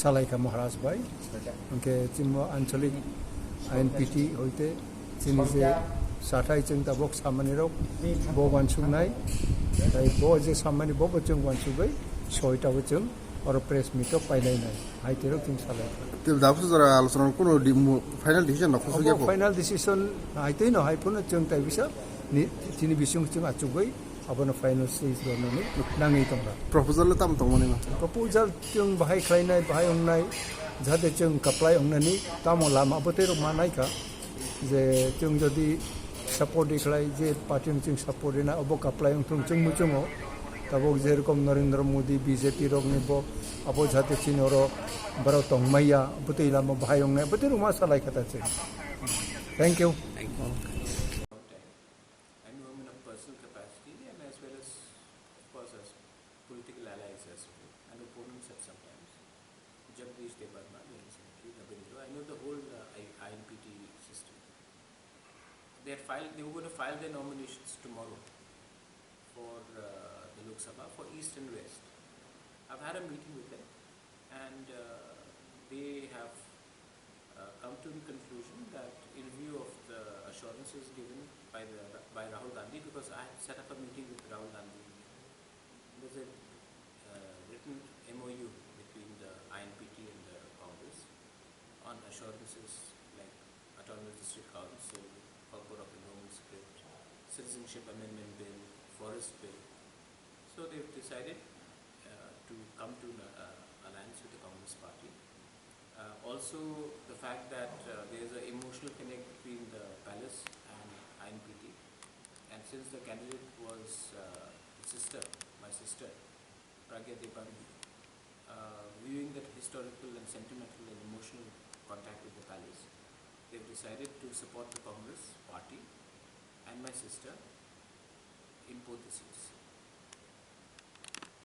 salai ka maharaj bai angke chimo ancholik INPT hoite chini je sathai chung ta bok samani rok bo wansungnai dai bo je samani bo bo chung wansubai soita bo chung or press meet up painai nai haite rok chung salai তে দাবছো যারা আলোচনা কোনো final decision নকসো গিয়া final decision haite no haipun chung tai bisa ni chini bisung chung achubai abona final stage do nani nangi tongra proposal তাম তমনি না proposal chung bahai khlainai bahai ongnai jate chung kaplai ongnani tamo lama abote ro manai ka je chung jodi support ikhlai je party chung support na obo kaplai ong chung muchungo tabok je rokom Narendra Modi BJP rok nebo abo jate chinoro baro tongmaya abote lama bahai ongnai abote ro ma salai kata che thank you political allies as well, and opponents at sometimes. Jagdish Devarma, I know the whole INPT system. They were going to file their nominations tomorrow for the Loksabha for East and West. I've had a meeting with them, and they have come to the conclusion that in view of the assurances given by Rahul Gandhi, because I had set up a meeting with Rahul Gandhi. There's a written MOU between the INPT and the Congress on assurances like Autonomous District Council, Corporate of Enrollment Script, Citizenship Amendment Bill, Forest Bill. So they've decided to come to an alliance with the Congress Party. Also the fact that there's an emotional connect between the palace and INPT, and since the candidate was my sister, Pragya Devani, viewing that historical and sentimental and emotional contact with the palace, they've decided to support the Congress Party and my sister in both the seats.